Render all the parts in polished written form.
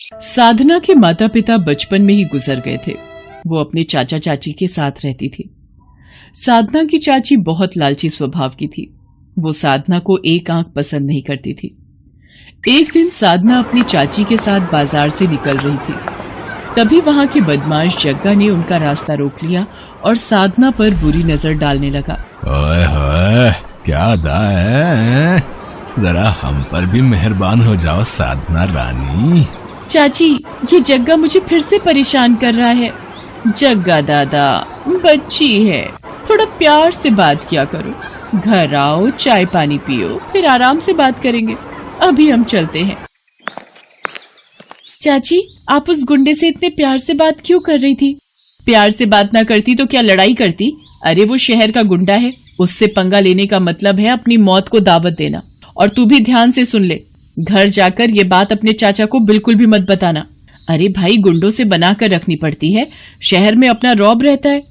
साधना के माता पिता बचपन में ही गुजर गए थे। वो अपने चाचा चाची के साथ रहती थी। साधना की चाची बहुत लालची स्वभाव की थी। वो साधना को एक आंख पसंद नहीं करती थी। एक दिन साधना अपनी चाची के साथ बाजार से निकल रही थी। तभी वहां के बदमाश जग्गा ने उनका रास्ता रोक लिया और साधना पर बुरी नजर डालने लगा। ओए होए, क्या अदा है? जरा हम पर भी मेहरबान हो जाओ साधना रानी। चाची, ये जग्गा मुझे फिर से परेशान कर रहा है। जग्गा दादा, बच्ची है, थोड़ा प्यार से बात किया करो। घर आओ, चाय पानी पियो, फिर आराम से बात करेंगे। अभी हम चलते हैं। चाची, आप उस गुंडे से इतने प्यार से बात क्यों कर रही थी? प्यार से बात ना करती तो क्या लड़ाई करती? अरे वो शहर का गुंडा है, उससे पंगा लेने का मतलब है अपनी मौत को दावत देना। और तू भी ध्यान से सुन ले, घर जाकर ये बात अपने चाचा को बिल्कुल भी मत बताना। अरे भाई, गुंडों से बनाकर रखनी पड़ती है, शहर में अपना रौब रहता है।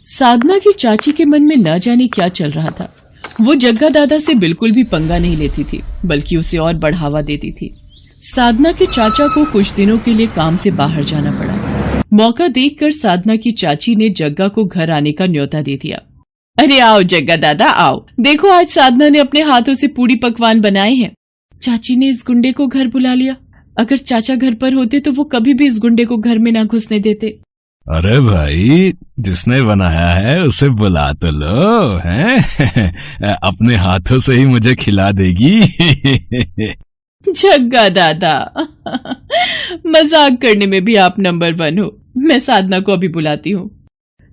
साधना की चाची के मन में न जाने क्या चल रहा था। वो जग्गा दादा से बिल्कुल भी पंगा नहीं लेती थी, बल्कि उसे और बढ़ावा देती थी। साधना के चाचा को कुछ दिनों के लिए काम से बाहर जाना पड़ा। मौका देखकर साधना की चाची ने जग्गा को घर आने का न्योता दे दिया। अरे आओ जग्गा दादा, आओ, देखो आज साधना ने अपने हाथों से पूरी पकवान बनाए हैं। चाची ने इस गुंडे को घर बुला लिया। अगर चाचा घर पर होते तो वो कभी भी इस गुंडे को घर में ना घुसने देते। अरे भाई, जिसने बनाया है उसे बुला तो लो, हैं? अपने हाथों से ही मुझे खिला देगी। जग्गा दादा, मजाक करने में भी आप नंबर 1 हो। मैं साधना को अभी बुलाती हूँ।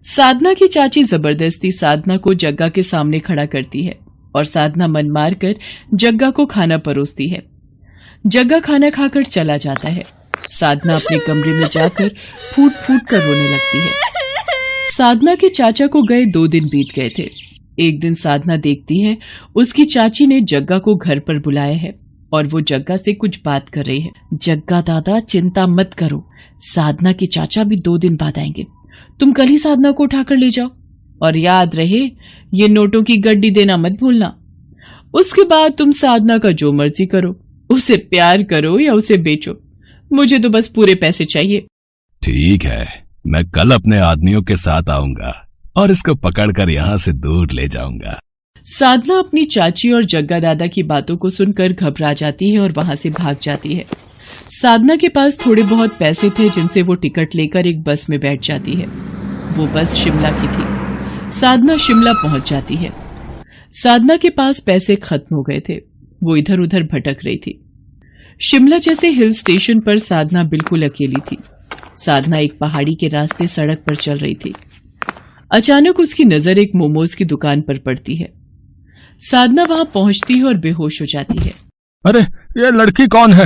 साधना की चाची जबरदस्ती साधना को जग्गा के सामने खड़ा करती है और साधना मन मार कर जग्गा को खाना परोसती है। जग्गा खाना खाकर चला जाता है। साधना अपने कमरे में जाकर फूट फूट कर रोने लगती है। साधना के चाचा को गए 2 दिन बीत गए थे। एक दिन साधना देखती है उसकी चाची ने जग्गा को घर पर बुलाया है और वो जग्गा से कुछ बात कर रही है। जग्गा दादा, चिंता मत करो, साधना के चाचा भी 2 दिन बाद आएंगे। तुम कल ही साधना को उठाकर ले जाओ और याद रहे, ये नोटों की गड्डी देना मत भूलना। उसके बाद तुम साधना का जो मर्जी करो, उसे प्यार करो या उसे बेचो, मुझे तो बस पूरे पैसे चाहिए। ठीक है, मैं कल अपने आदमियों के साथ आऊंगा और इसको पकड़कर यहाँ से दूर ले जाऊंगा। साधना अपनी चाची और जग्गा दादा की बातों को सुनकर घबरा जाती है और वहां से भाग जाती है। साधना के पास थोड़े बहुत पैसे थे जिनसे वो टिकट लेकर एक बस में बैठ जाती है। वो बस शिमला की थी। साधना शिमला पहुंच जाती है। साधना के पास पैसे खत्म हो गए थे। वो इधर उधर भटक रही थी। शिमला जैसे हिल स्टेशन पर साधना बिल्कुल अकेली थी। साधना एक पहाड़ी के रास्ते सड़क पर चल रही थी। अचानक उसकी नजर एक मोमोज की दुकान पर पड़ती है। साधना वहां पहुंचती है और बेहोश हो जाती है। अरे, ये लड़की कौन है?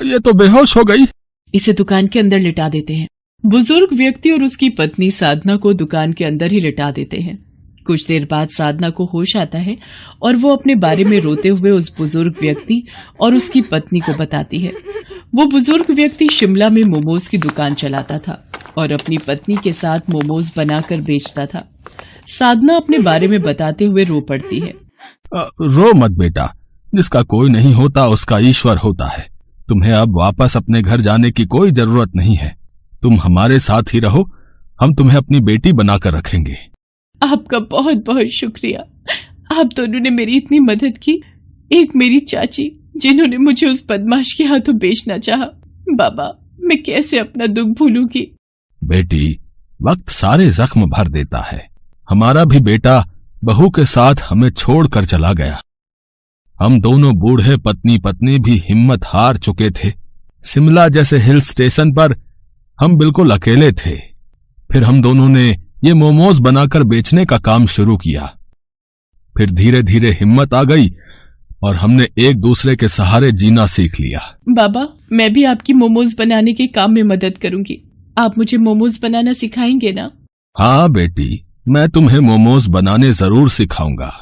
ये तो बेहोश हो गई। इसे दुकान के अंदर लिटा देते हैं। बुजुर्ग व्यक्ति और उसकी पत्नी साधना को दुकान के अंदर ही लिटा देते हैं। कुछ देर बाद साधना को होश आता है और वो अपने बारे में रोते हुए उस बुजुर्ग व्यक्ति और उसकी पत्नी को बताती है। वो बुजुर्ग व्यक्ति शिमला में मोमोज की दुकान चलाता था और अपनी पत्नी के साथ मोमोज बनाकर बेचता था। साधना अपने बारे में बताते हुए रो पड़ती है। रो मत बेटा, जिसका कोई नहीं होता उसका ईश्वर होता है। तुम्हें अब वापस अपने घर जाने की कोई जरूरत नहीं है। तुम हमारे साथ ही रहो, हम तुम्हें अपनी बेटी बनाकर रखेंगे। आपका बहुत बहुत शुक्रिया। आप दोनों ने मेरी इतनी मदद की। एक मेरी चाची जिन्होंने मुझे उस बदमाश के हाथों बेचना चाहा। बाबा, मैं कैसे अपना दुख भूलूंगी। बेटी, वक्त सारे जख्म भर देता है। हमारा भी बेटा बहू के साथ हमें छोड़कर चला गया। हम दोनों बूढ़े पत्नी पत्नी भी हिम्मत हार चुके थे। शिमला जैसे हिल स्टेशन पर हम बिल्कुल अकेले थे। फिर हम दोनों ने ये मोमोज बनाकर बेचने का काम शुरू किया। फिर धीरे धीरे हिम्मत आ गई और हमने एक दूसरे के सहारे जीना सीख लिया। बाबा, मैं भी आपकी मोमोज बनाने के काम में मदद करूंगी। आप मुझे मोमोज बनाना सिखाएंगे ना? हाँ बेटी, मैं तुम्हें मोमोज बनाने जरूर सिखाऊंगा।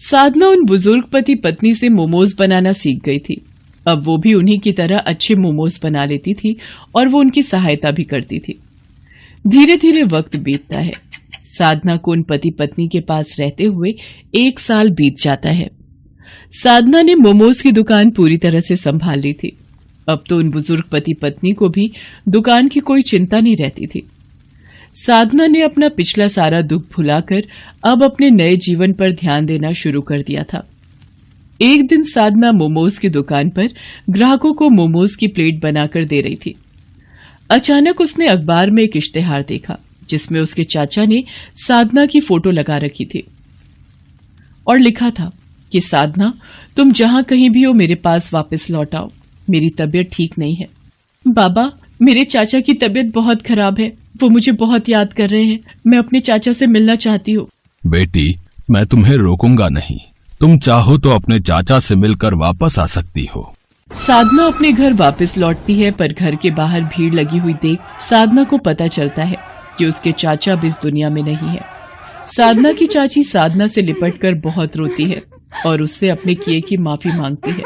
साधना उन बुजुर्ग पति पत्नी से मोमोज बनाना सीख गई थी। अब वो भी उन्हीं की तरह अच्छे मोमोज बना लेती थी और वो उनकी सहायता भी करती थी। धीरे धीरे वक्त बीतता है। साधना को उन पति पत्नी के पास रहते हुए 1 साल बीत जाता है। साधना ने मोमोज की दुकान पूरी तरह से संभाल ली थी। अब तो उन बुजुर्ग पति पत्नी को भी दुकान की कोई चिंता नहीं रहती थी। साधना ने अपना पिछला सारा दुख भुलाकर अब अपने नए जीवन पर ध्यान देना शुरू कर दिया था। एक दिन साधना मोमोज की दुकान पर ग्राहकों को मोमोज की प्लेट बनाकर दे रही थी। अचानक उसने अखबार में एक इश्तेहार देखा जिसमें उसके चाचा ने साधना की फोटो लगा रखी थी और लिखा था कि साधना, तुम जहां कहीं भी हो मेरे पास वापस लौट आओ, मेरी तबीयत ठीक नहीं है। बाबा, मेरे चाचा की तबीयत बहुत खराब है, वो मुझे बहुत याद कर रहे हैं, मैं अपने चाचा से मिलना चाहती हूँ। बेटी, मैं तुम्हें रोकूंगा नहीं, तुम चाहो तो अपने चाचा से मिलकर वापस आ सकती हो। साधना अपने घर वापस लौटती है, पर घर के बाहर भीड़ लगी हुई देख साधना को पता चलता है कि उसके चाचा अब इस दुनिया में नहीं है। साधना की चाची साधना से लिपटकर बहुत रोती है और उससे अपने किए की माफी मांगती है।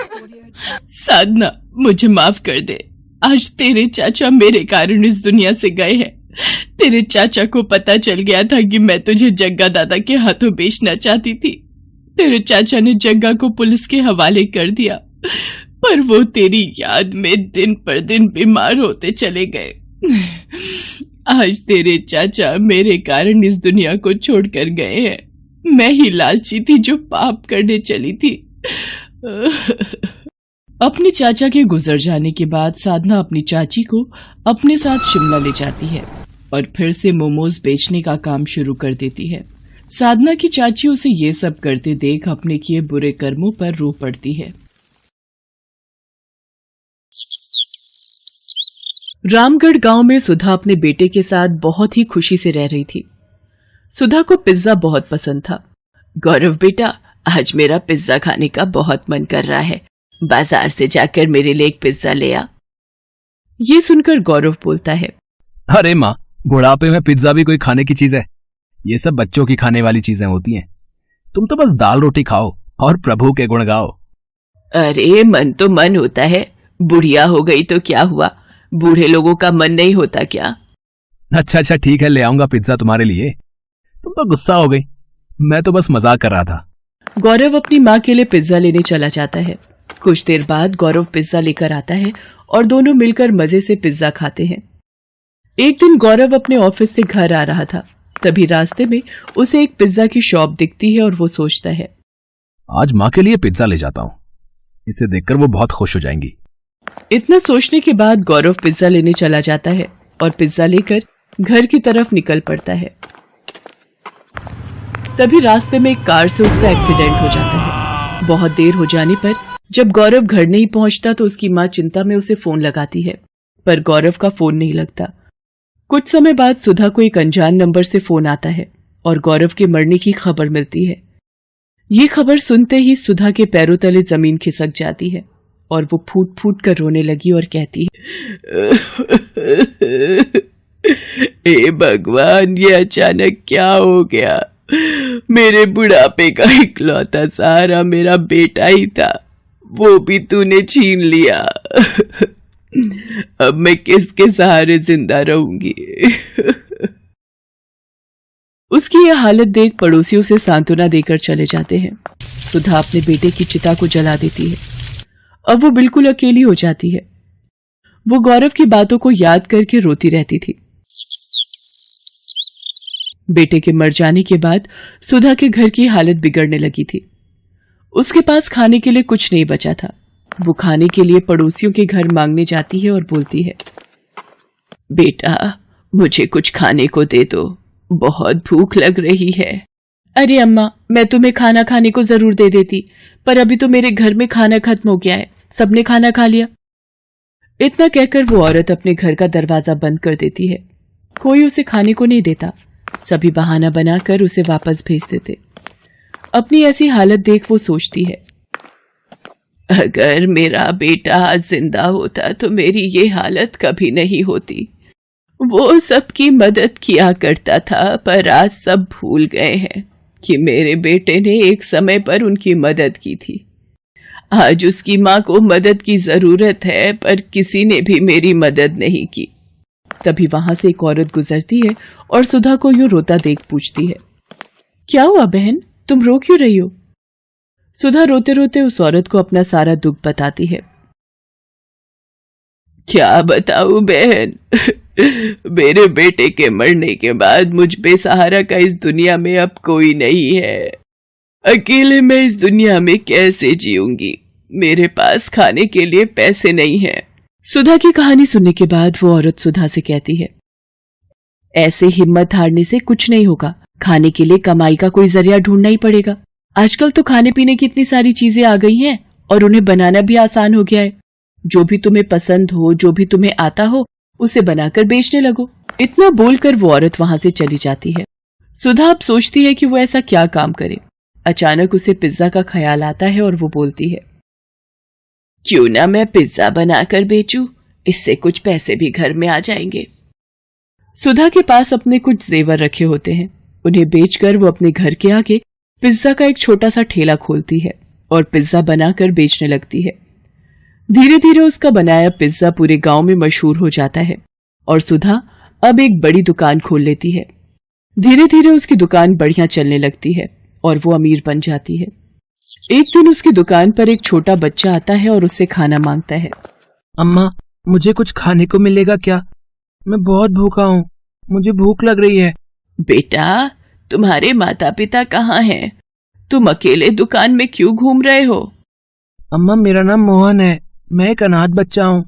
साधना, मुझे माफ कर दे, आज तेरे चाचा मेरे कारण इस दुनिया से गए हैं। तेरे चाचा को पता चल गया था कि मैं तुझे जग्गा दादा के हाथों बेचना चाहती थी। तेरे चाचा ने जग्गा को पुलिस के हवाले कर दिया, पर वो तेरी याद में दिन पर दिन बीमार होते चले गए। आज तेरे चाचा मेरे कारण इस दुनिया को छोड़कर गए हैं। मैं ही लालची थी जो पाप करने चली थी। अपने चाचा के गुजर जाने के बाद साधना अपनी चाची को अपने साथ शिमला ले जाती है और फिर से मोमोज बेचने का काम शुरू कर देती है। साधना की चाची उसे ये सब करते देख अपने किए बुरे कर्मों पर रो पड़ती है। रामगढ़ गांव में सुधा अपने बेटे के साथ बहुत ही खुशी से रह रही थी। सुधा को पिज्जा बहुत पसंद था। गौरव बेटा, आज मेरा पिज्जा खाने का बहुत मन कर रहा है, बाजार से जाकर मेरे लिए एक पिज्जा ले आ। ये सुनकर गौरव बोलता है, अरे माँ, बुढ़ापे में पिज्जा भी कोई खाने की चीज है? ये सब बच्चों की खाने वाली चीजें होती हैं। तुम तो बस दाल रोटी खाओ और प्रभु के गुण गाओ। अरे मन तो मन होता है, बुढ़िया हो गई तो क्या हुआ, बूढ़े लोगों का मन नहीं होता क्या? अच्छा ठीक है, ले आऊंगा पिज्जा तुम्हारे लिए। तुम तो गुस्सा हो गई, मैं तो बस मजाक कर रहा था। गौरव अपनी माँ के लिए पिज्जा लेने चला जाता है। कुछ देर बाद गौरव पिज्जा लेकर आता है और दोनों मिलकर मजे से पिज्जा खाते हैं। एक दिन गौरव अपने ऑफिस से घर आ रहा था, तभी रास्ते में उसे एक पिज्जा की शॉप दिखती है और वो सोचता है, आज माँ के लिए पिज्जा ले जाता हूँ, इसे देखकर वो बहुत खुश हो जाएंगी। इतना सोचने के बाद गौरव पिज्जा लेने चला जाता है और पिज्जा लेकर घर की तरफ निकल पड़ता है। तभी रास्ते में एक कार से उसका एक्सीडेंट हो जाता है। बहुत देर हो जाने पर जब गौरव घर नहीं पहुंचता तो उसकी माँ चिंता में उसे फोन लगाती है, पर गौरव का फोन नहीं लगता। कुछ समय बाद सुधा को एक अनजान नंबर से फोन आता है और गौरव के मरने की खबर मिलती है। ये खबर सुनते ही सुधा के पैरों तले जमीन खिसक जाती है और वो फूट फूट कर रोने लगी और कहती है, हे भगवान, ये अचानक क्या हो गया? मेरे बुढ़ापे का इकलौता सहारा मेरा बेटा ही था, वो भी तूने छीन लिया। अब मैं किसके सहारे जिंदा रहूंगी? उसकी यह हालत देख पड़ोसियों से सांत्वना देकर चले जाते हैं। सुधा अपने बेटे की चिता को जला देती है। अब वो बिल्कुल अकेली हो जाती है। वो गौरव की बातों को याद करके रोती रहती थी। बेटे के मर जाने के बाद सुधा के घर की हालत बिगड़ने लगी थी। उसके पास खाने के लिए कुछ नहीं बचा था। वो खाने के लिए पड़ोसियों के घर मांगने जाती है और बोलती है, बेटा मुझे कुछ खाने को दे दो, बहुत भूख लग रही है। अरे अम्मा, मैं तुम्हें खाना खाने को जरूर दे देती, पर अभी तो मेरे घर में खाना खत्म हो गया है, सबने खाना खा लिया। इतना कहकर वो औरत अपने घर का दरवाजा बंद कर देती है। कोई उसे खाने को नहीं देता, सभी बहाना बनाकर उसे वापस भेज देते। अपनी ऐसी हालत देख वो सोचती है, अगर मेरा बेटा आज जिंदा होता तो मेरी ये हालत कभी नहीं होती। वो सबकी मदद किया करता था, पर आज सब भूल गए हैं कि मेरे बेटे ने एक समय पर उनकी मदद की थी। आज उसकी माँ को मदद की जरूरत है, पर किसी ने भी मेरी मदद नहीं की। तभी वहां से एक औरत गुजरती है और सुधा को यूं रोता देख पूछती है, क्या हुआ बहन, तुम रो क्यों रही हो? सुधा रोते रोते उस औरत को अपना सारा दुख बताती है। क्या बताऊं बहन, मेरे बेटे के मरने के बाद मुझ बेसहारा का इस दुनिया में अब कोई नहीं है। अकेले मैं इस दुनिया में कैसे जीऊंगी? मेरे पास खाने के लिए पैसे नहीं हैं। सुधा की कहानी सुनने के बाद वो औरत सुधा से कहती है, ऐसे हिम्मत हारने से कुछ नहीं होगा। खाने के लिए कमाई का कोई जरिया ढूंढना ही पड़ेगा। आजकल तो खाने पीने की इतनी सारी चीजें आ गई हैं और उन्हें बनाना भी आसान हो गया है। जो भी तुम्हें पसंद हो, जो भी तुम्हें आता हो, उसे बनाकर बेचने लगो। इतना बोलकर वो औरत वहां से चली जाती है। सुधा अब सोचती है कि वो ऐसा क्या काम करे। अचानक उसे पिज्जा का ख्याल आता है और वो बोलती है, क्यों ना मैं पिज्जा बनाकर बेचूं, इससे कुछ पैसे भी घर में आ जाएंगे। सुधा के पास अपने कुछ जेवर रखे होते हैं। उन्हें बेचकर वो अपने घर के आगे पिज्जा का एक छोटा सा ठेला खोलती है और पिज्जा बनाकर बेचने लगती है। धीरे धीरे उसका बनाया पिज्जा पूरे गांव में मशहूर हो जाता है और सुधा अब एक बड़ी दुकान खोल लेती है। धीरे धीरे उसकी दुकान बढ़िया चलने लगती है और वो अमीर बन जाती है। एक दिन उसकी दुकान पर एक छोटा बच्चा आता है और उससे खाना मांगता है। अम्मा, मुझे कुछ खाने को मिलेगा क्या? मैं बहुत भूखा हूँ, मुझे भूख लग रही है। बेटा, तुम्हारे माता पिता कहाँ हैं? तुम अकेले दुकान में क्यों घूम रहे हो? अम्मा, मेरा नाम मोहन है, मैं एक अनाथ बच्चा हूँ।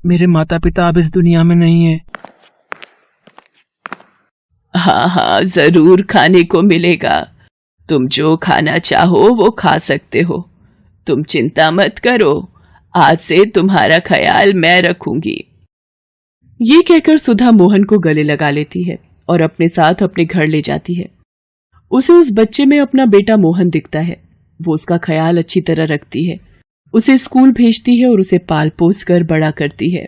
मेरे माता पिता अब इस दुनिया में नहीं है। हाँ हाँ, जरूर खाने को मिलेगा। तुम जो खाना चाहो वो खा सकते हो। तुम चिंता मत करो, आज से तुम्हारा ख्याल मैं रखूंगी। ये कहकर सुधा मोहन को गले लगा लेती है और अपने साथ अपने घर ले जाती है। उसे उस बच्चे में अपना बेटा मोहन दिखता है। वो उसका ख्याल अच्छी तरह रखती है, उसे स्कूल भेजती है और उसे पाल पोस कर बड़ा करती है।